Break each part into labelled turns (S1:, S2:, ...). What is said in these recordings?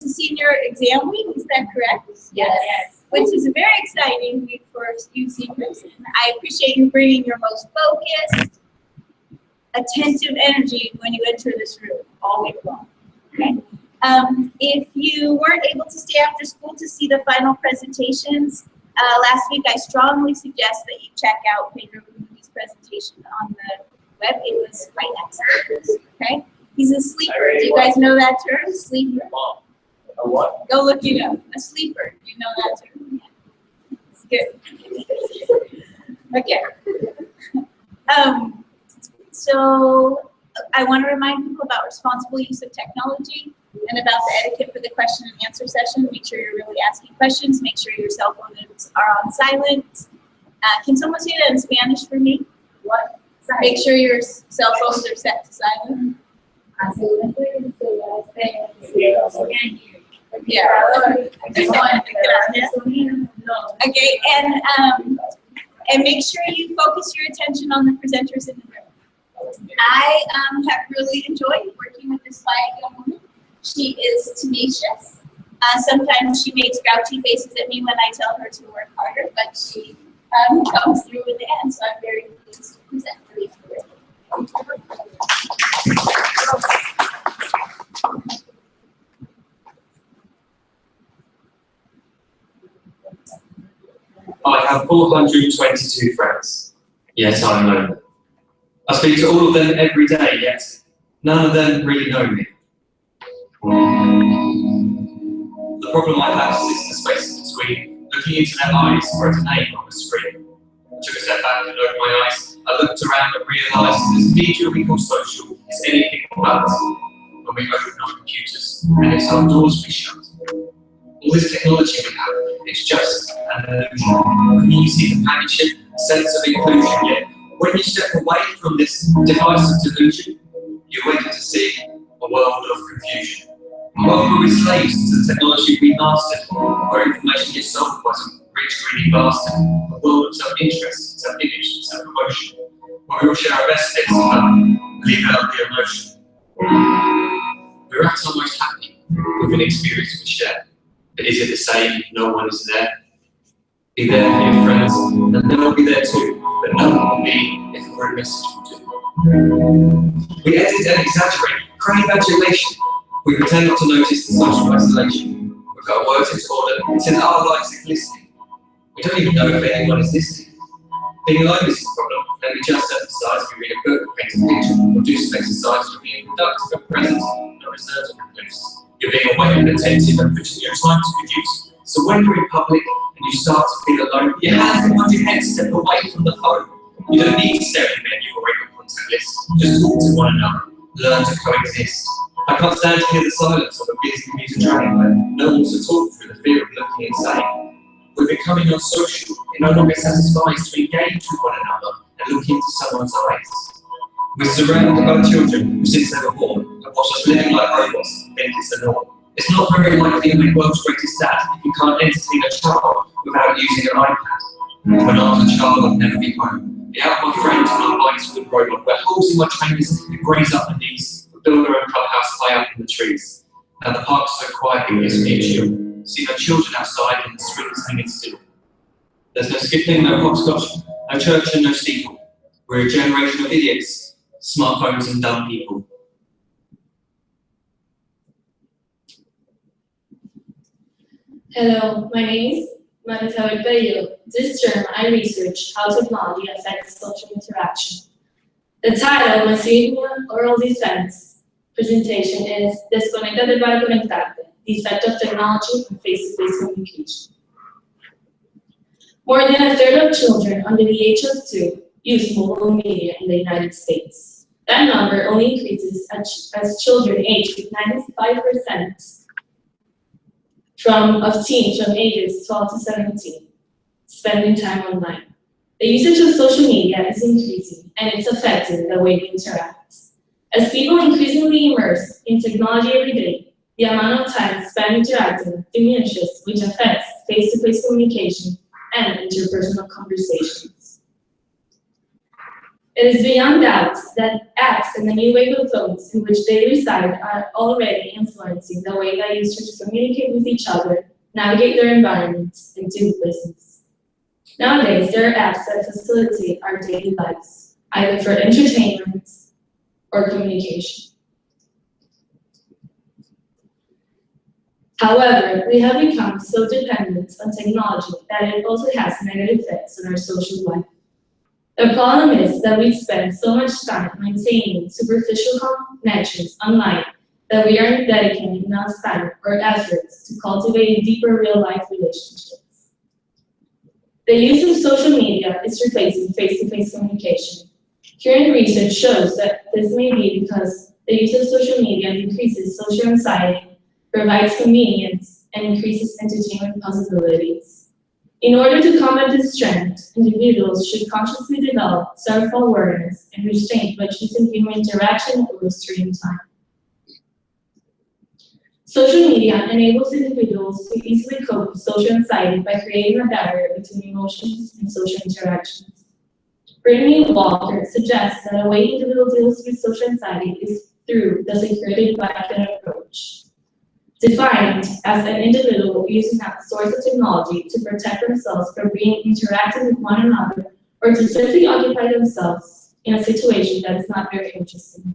S1: to senior exam week, is that correct?
S2: Yes.
S1: Which is a very exciting week for you seniors. And I appreciate you bringing your most focused, attentive energy when you enter this room all week long. Okay. If you weren't able to stay after school to see the final presentations last week, I strongly suggest that you check out Pedro Camudi's presentation on the web. It was quite excellent. Okay. He's a sleeper. Do you guys know that term? Sleeper.
S3: A what?
S1: Go look it up. A sleeper. Do you know that term? Yeah. It's good. Okay. So I want to remind people about responsible use of technology and about the etiquette for the question and answer session. Make sure you're really asking questions. Make sure your cell phones are on silent. Can someone say that in Spanish for me? What? Make sure your cell phones are set to silent. Yeah. Okay, and make sure you focus your attention on the presenters in the room. I have really enjoyed working with this quiet young woman. She is tenacious. Sometimes she makes grouchy faces at me when I tell her to work harder, but she comes through with it, and so I'm very pleased to present for you.
S4: I have 422 friends, yet I'm lonely. I speak to all of them every day, yet none of them really know me. The problem I have is the space between looking into their eyes or at a name on the screen. I took a step back and opened my eyes. I looked around and realised this media we call social is anything but when we open our computers and it's our doors we shut. All this technology we have, it's just an illusion. When you see companionship, sense of inclusion, yet when you step away from this device of delusion, you awaken to see a world of confusion. A world where we're slaves to the technology we mastered, where information gets sold by some rich, greedy bastard. A world of self-interest, self-image, self-promotion, where we all share our best bits and leave out the emotion. We're at our most happy with an experience we share. But is it the same if no one is there? Be there for your friends, and they'll be there too, but no one will be if a group message will do. We edit and exaggerate, crave adulation. We pretend not to notice the social isolation. We've got our words into order, since our lives are glistening. We don't even know if anyone is listening. Being alone is the problem, and we just emphasise we read a book, paint a picture, or do some exercise for being productive and present, no reserves or recluse. You're being aware and attentive and putting your time to good use. So when you're in public and you start to feel alone, your hands behind your head, step away from the phone. You don't need to stare at the menu or read your contact list. Just talk to one another. Learn to coexist. I can't stand to hear the silence of a busy commuter train where no one wants to talk through the fear of looking insane. We're becoming unsocial. It no longer satisfies to engage with one another and look into someone's eyes. We're surrounded by children who, since they were born, have watched us living like robots and think it's the norm. It's not very likely to make world's greatest dad if you can't entertain a child without using an iPad. When I was a child, I'd never be home. Be out with my friends and our bikes with a robot, where holes in my trainers and graze up my knees. We build our own clubhouse high up in the trees. Now the park's so quiet it gives me a chill. See no children outside and the streets hanging still. There's no skipping, no hopscotch, no church and no steeple. We're a generation of idiots, smartphones and dumb people.
S2: Hello, my name is Marisabel Pedro. This term I research how technology affects social interaction. The title of my senior oral defense presentation is Desconectate para Conectarte, the effect of technology on face-to-face communication. More than a third of children under the age of 2 use mobile media in the United States. That number only increases as children aged with 95% of teens from ages 12 to 17 spending time online. The usage of social media is increasing, and it's affecting the way we interact. As people increasingly immerse in technology every day, the amount of time spent interacting diminishes, which affects face-to-face communication and interpersonal conversations. It is beyond doubt that apps and the new wave of phones in which they reside are already influencing the way that users communicate with each other, navigate their environments, and do business. Nowadays, there are apps that facilitate our daily lives, either for entertainment or communication. However, we have become so dependent on technology that it also has negative effects on our social life. The problem is that we spend so much time maintaining superficial connections online that we aren't dedicating enough time or efforts to cultivate deeper real-life relationships. The use of social media is replacing face-to-face communication. Current research shows that this may be because the use of social media decreases social anxiety, provides convenience, and increases entertainment possibilities. In order to combat this trend, individuals should consciously develop self-awareness and restraint by choosing human interaction over screen time. Social media enables individuals to easily cope with social anxiety by creating a barrier between emotions and social interactions. Brittany Walker suggests that a way individuals deal with social anxiety is through the security blanket approach, defined as an individual using that source of technology to protect themselves from being interacted with one another or to simply occupy themselves in a situation that is not very interesting.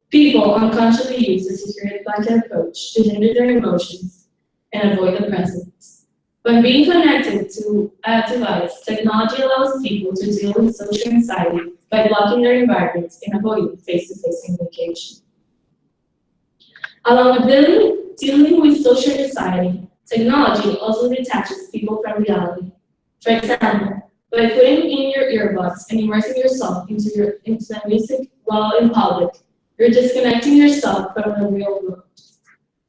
S2: People unconsciously use the security blanket approach to hinder their emotions and avoid the present. When being connected to a device, technology allows people to deal with social anxiety by blocking their environments and avoiding face-to-face communication. Along with dealing with social anxiety, technology also detaches people from reality. For example, by putting in your earbuds and immersing yourself into the music while in public, you're disconnecting yourself from the real world.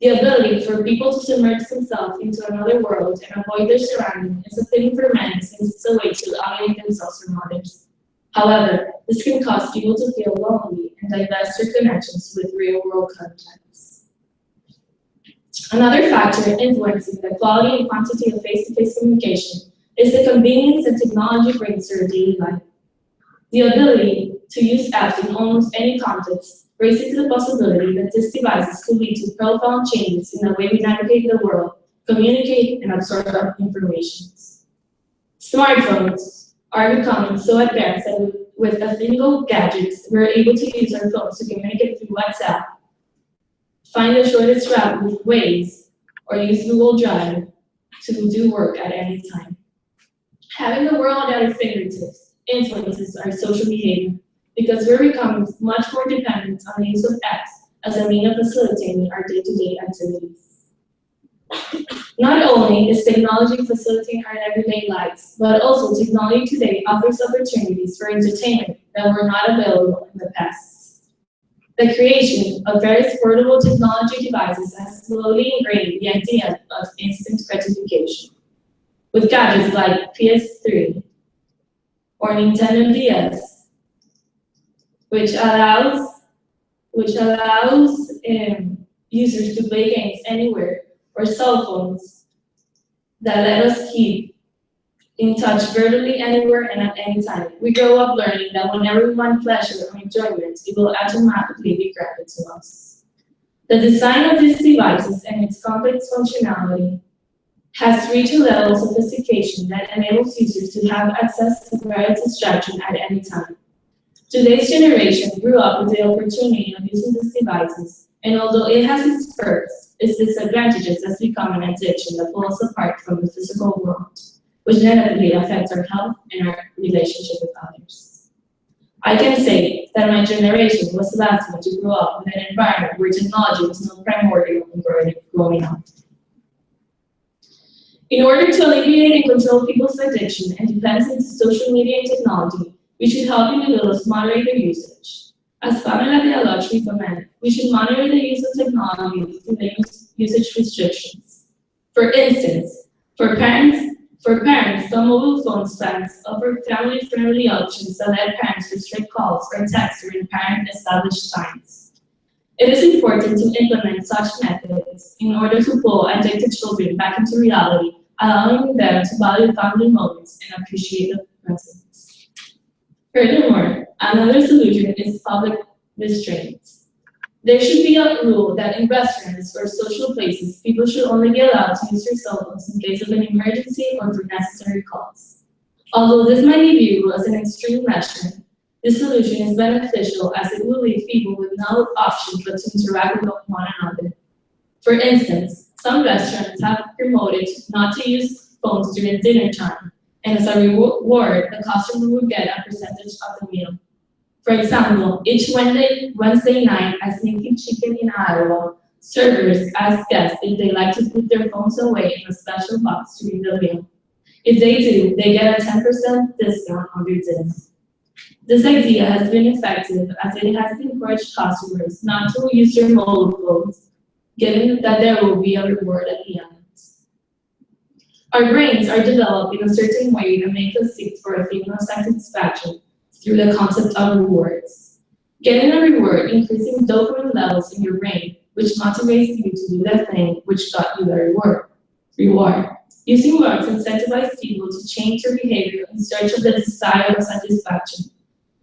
S2: The ability for people to submerge themselves into another world and avoid their surroundings is a thing for many since it's a way to alienate themselves from others. However, this can cause people to feel lonely and divest their connections with real-world contacts. Another factor influencing the quality and quantity of face-to-face communication is the convenience that technology brings to our daily life. The ability to use apps in almost any context raises the possibility that these devices could lead to profound changes in the way we navigate the world, communicate, and absorb our information. Smartphones are becoming so advanced that with a single gadget, we're able to use our phones to communicate through WhatsApp, find the shortest route with Waze, or use Google Drive to do work at any time. Having the world at our fingertips influences our social behavior because we're becoming much more dependent on the use of apps as a means of facilitating our day-to-day activities. Not only is technology facilitating our everyday lives, but also technology today offers opportunities for entertainment that were not available in the past. The creation of various portable technology devices has slowly ingrained the idea of instant gratification. With gadgets like PS3 or Nintendo DS, which allows users to play games anywhere, or cell phones that let us keep in touch virtually anywhere and at any time. We grow up learning that whenever we want pleasure or enjoyment, it will automatically be granted to us. The design of these devices and its complex functionality has reached a level of sophistication that enables users to have access to various distractions at any time. Today's generation grew up with the opportunity of using these devices, and although it has its perks, its disadvantages has become an addiction that pulls us apart from the physical world, which negatively affects our health and our relationship with others. I can say that my generation was the last one to grow up in an environment where technology was not primordial in growing up. In order to alleviate and control people's addiction and dependence to social media and technology, we should help individuals moderate their usage. As Pamela de la Loche recommended, we should monitor the use of technology through the usage restrictions. For instance, for parents, some mobile phone plans offer family-friendly options that let parents restrict calls or texts during parent-established times. It is important to implement such methods in order to pull addicted children back into reality, allowing them to value family moments and appreciate the present. Furthermore, another solution is public restraints. There should be a rule that in restaurants or social places, people should only be allowed to use their cell phones in case of an emergency or for necessary calls. Although this might be viewed as an extreme measure, this solution is beneficial as it will leave people with no option but to interact with one another. For instance, some restaurants have promoted not to use phones during dinner time, and as a reward, the customer will get a percentage of the meal. For example, each Wednesday night at Sneaky Chicken in Iowa, servers ask guests if they like to put their phones away in a special box during the meal. If they do, they get a 10% discount on their dinner. This idea has been effective as it has encouraged customers not to use their mobile phones, given that there will be a reward at the end. Our brains are developed in a certain way that make us seek for a feeling of satisfaction through the concept of rewards. Getting a reward increasing dopamine levels in your brain, which motivates you to do the thing which got you the reward. Using words incentivize people to change their behavior in search of the desired satisfaction.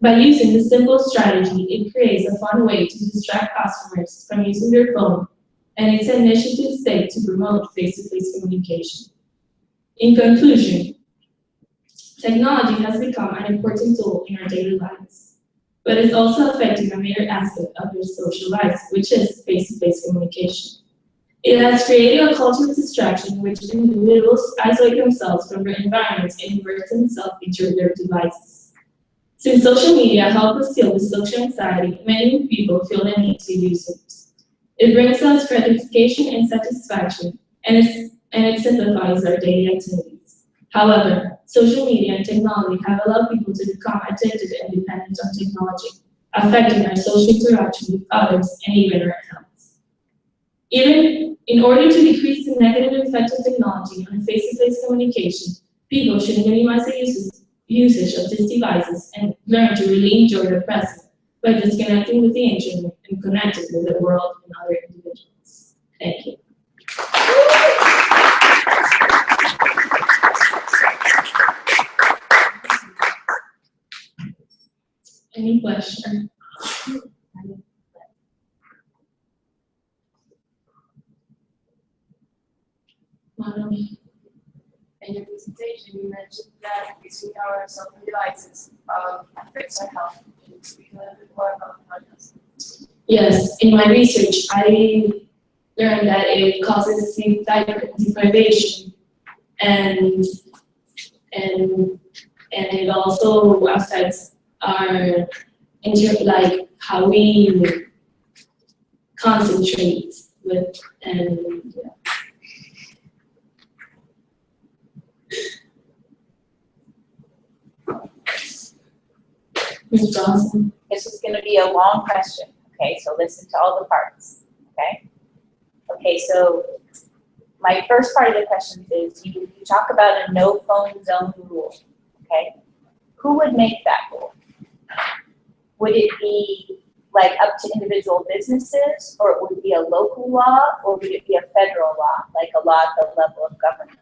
S2: By using this simple strategy, it creates a fun way to distract customers from using their phone, and it's an initiative sake to promote face-to-face communication. In conclusion, technology has become an important tool in our daily lives, but it's also affecting a major aspect of our social lives, which is face-to-face communication. It has created a culture of distraction in which individuals isolate themselves from their environments and immerse themselves into their devices. Since social media help us deal with social anxiety, many people feel the need to use it. It brings us gratification and satisfaction, and it simplifies our daily activities. However, social media and technology have allowed people to become addicted and dependent on technology, affecting our social interaction with others and even our health. Even in order to decrease the negative effect of technology on face-to-face communication, people should minimize the usage of these devices and learn to really enjoy the present by disconnecting with the internet and connecting with the world and other individuals. Thank you. Any question?
S5: In your presentation, you mentioned that using our cell phone devices affects our health. Can you speak a little bit more about this?
S2: Yes, in my research, I learned that it causes sleep deprivation, and it also affects our how we concentrate with and. Yeah. Ms. Johnson.
S6: This is going to be a long question, okay? So listen to all the parts, okay? Okay, so my first part of the question is you talk about a no phone zone rule, okay? Who would make that rule? Would it be like up to individual businesses, or would it be a local law, or would it be a federal law, like a law at the level of government?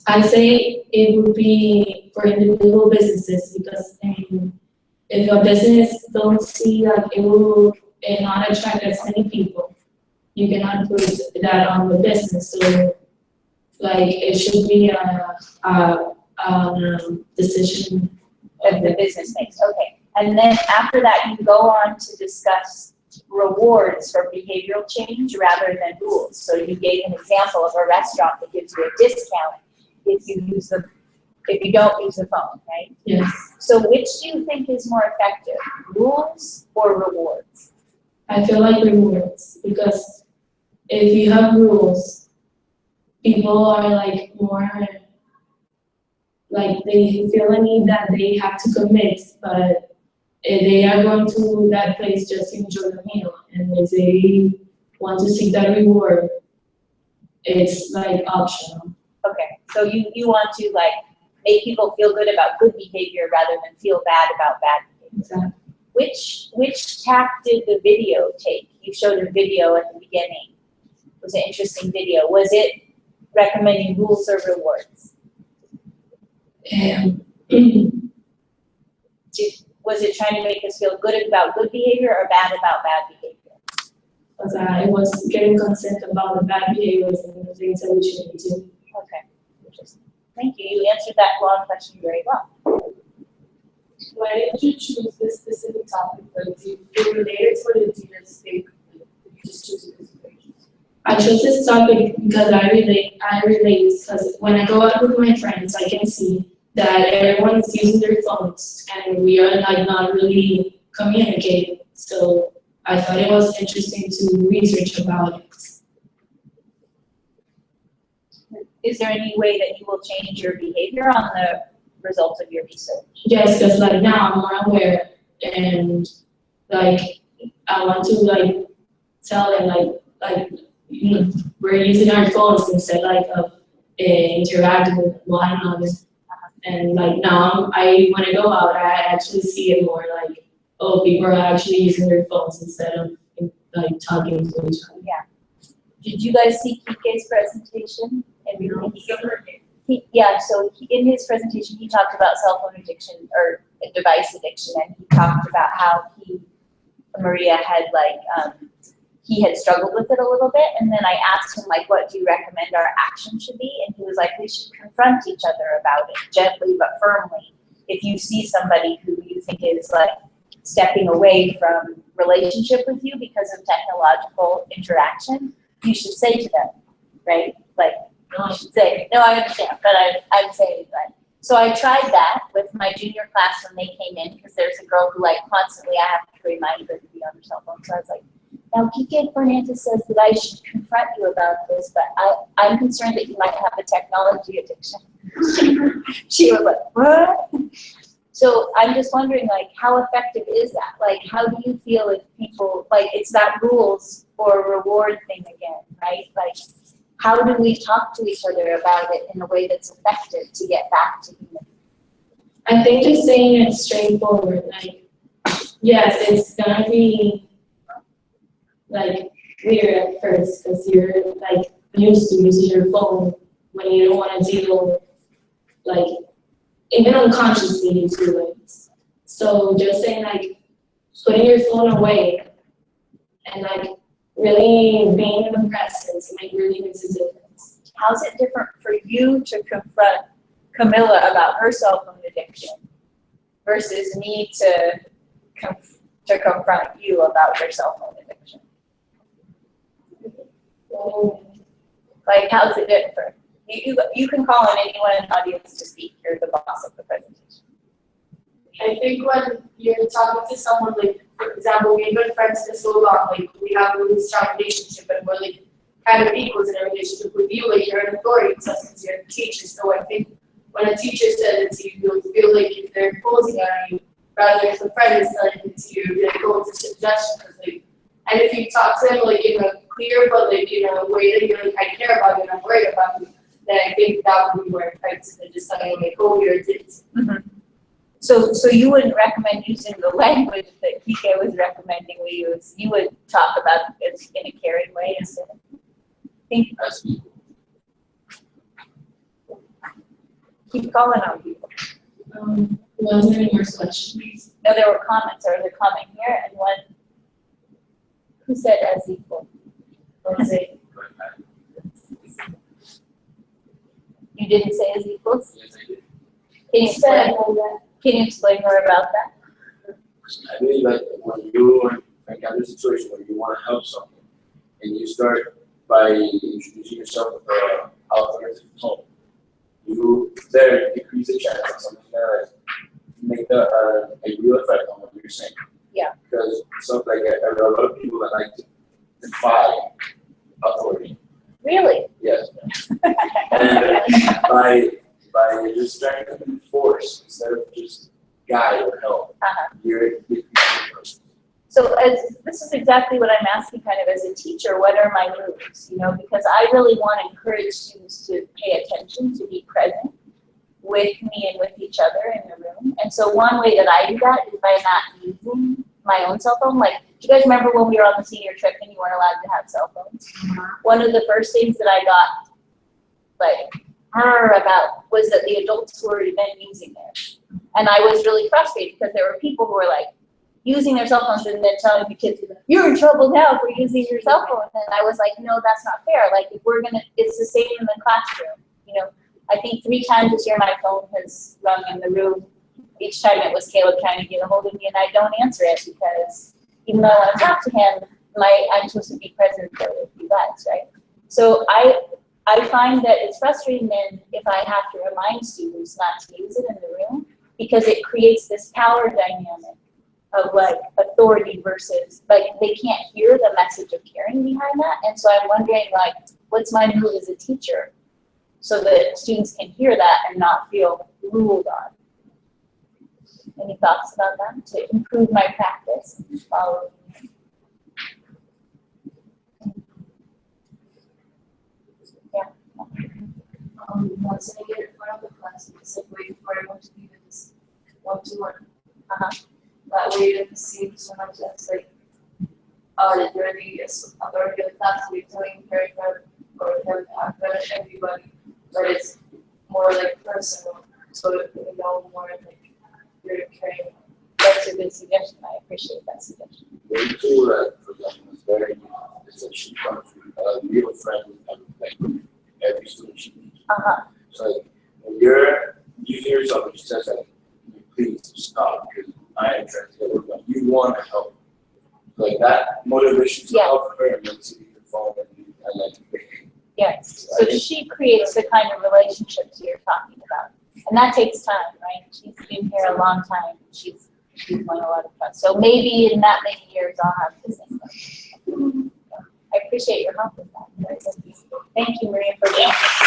S2: I say it would be for individual businesses because if a business don't see that it will not attract as many people, you cannot put that on the business. So, like, it should be a decision
S6: That the business makes, okay. And then after that, you go on to discuss rewards for behavioral change rather than rules. So you gave an example of a restaurant that gives you a discount if you don't use the phone, right?
S2: Yes.
S6: So which do you think is more effective, rules or rewards?
S2: I feel like rewards, because if you have rules, people are like more, like they feel a need that they have to commit, but they are going to that place just to enjoy the meal. And if they want to seek that reward, it's like optional.
S6: Okay, so you want to like make people feel good about good behavior rather than feel bad about bad behavior.
S2: Exactly.
S6: Which tack did the video take? You showed a video at the beginning. It was an interesting video. Was it recommending rules or rewards? was it trying to make us feel good about good behavior or bad about bad behavior?
S2: Because I was getting consent about the bad behaviors and the things that we shouldn't do.
S6: Okay, interesting. Thank you. You answered that long question very well.
S5: Why did you choose this specific topic? Like, do you feel related to it, or do you just think you just choose it because of interest?
S2: I chose this topic because I relate because when I go out with my friends, I can see that everyone's using their phones and we are like not really communicating. So I thought it was interesting to research about it.
S6: Is there any way that you will change your behavior on the results of your research?
S2: Yes, because like now I'm more aware and like I want to like tell them like we're using our phones instead like of interacting with one another. And like now when I go out, I actually see it more like, oh, people are actually using their phones instead of like talking to each other.
S6: Yeah. Did you guys see Kike's presentation? Yeah, so in his presentation, he talked about cell phone addiction or device addiction, and he talked about how Maria had he had struggled with it a little bit, and then I asked him what do you recommend our action should be, and he was like, we should confront each other about it gently but firmly. If you see somebody who you think is stepping away from relationship with you because of technological interaction, you should say to them, right? You should say, no, I understand, but I'm saying that. So I tried that with my junior class when they came in, because there's a girl who constantly I have to remind her to be on her cell phone. So I was like, now Kike Fernandez says that I should confront you about this, but I'm concerned that you might have a technology addiction. She was like, what? So I'm just wondering, how effective is that? How do you feel if people, it's that rules or reward thing again, right? How do we talk to each other about it in a way that's effective to get back to human?
S2: I think just saying it straightforward, yes, it's gonna be weird at first because you're used to using your phone when you don't want to deal even unconsciously you do it. So just saying putting your phone away and really being in the present really makes a difference.
S6: How's it different for you to confront Camilla about her cell phone addiction versus me to confront you about your cell phone addiction? How's it different? You can call on anyone in the audience to speak. You're the boss of the presentation.
S5: I think when you're talking to someone, for example, we've been friends for so long, we have a really strong relationship and we're kind of equals in a relationship with you, you're an authority to us because you're a teacher. So I think when a teacher says it to you, you'll feel if they're imposing on you, rather than if a friend is telling it to you, you're going to suggestions. And if you talk to them in a clear but in a way that you're I care about you and I'm worried about you, then I think that would be more effective than just telling them oh, you're a dick.
S6: Mm-hmm. So you wouldn't recommend using the language that Kike was recommending we use. You would talk about it in a caring way instead of keep calling on people.
S2: Was there any more questions?
S6: No, there were comments. There was a comment here and one. Who said as equal? Jose. You didn't say as equals?
S3: Yes, I did.
S6: Can you explain more about that?
S3: I mean, when you have a situation where you want to help someone, and you start by introducing yourself with an authoritative tone, you there decrease the chance of something that make a real effect on what you're saying.
S6: Yeah.
S3: Because there are a lot of people that like to defy authority.
S6: Really?
S3: Yes. And by just trying to enforce instead of just guide or help, you're
S6: So this is exactly what I'm asking kind of as a teacher, what are my moves? Because I really want to encourage students to pay attention, to be present with me and with each other in the room. And so one way that I do that is by not using my own cell phone. Do you guys remember when we were on the senior trip and you weren't allowed to have cell phones? One of the first things that I got about was that the adults who were then using theirs. And I was really frustrated because there were people who were like using their cell phones and then telling the kids, you're in trouble now for using your cell phone. And I was like, no, that's not fair. Like if we're gonna, it's the same in the classroom. You know, I think 3 times this year my phone has rung in the room. Each time it was Caleb trying to get a hold of me, and I don't answer it because even though I want to talk to him, I'm supposed to be present there with you guys, right? So I find that it's frustrating then if I have to remind students not to use it in the room, because it creates this power dynamic of like authority versus, like they can't hear the message of caring behind that. And so I'm wondering, like, what's my move as a teacher so that students can hear that and not feel ruled on? Any thoughts about that to improve my practice? Following. Yeah.
S5: Once I get in front of the class, it's like waiting for everyone to be this one-to-one. That way you don't see so much as like, oh, you're the authority of the class, so you're telling her or him everybody, but it's more like personal, so you know more like you're caring.
S6: That's a good suggestion. I appreciate that suggestion.
S3: The tool, for example, is very it's that she comes with a real friend with like every student she meets. So like, when you're using yourself, she says like, please stop because I am trying to get work done. You want to help. Like that motivation to help her and then see the phone and like.
S6: Yes. So she creates the kind of relationships you're talking about. And that takes time, right? She's been here a long time. She's won a lot of trust. So maybe in that many years I'll have the same thing. I appreciate your help with that. Thank you, Maria, for being here.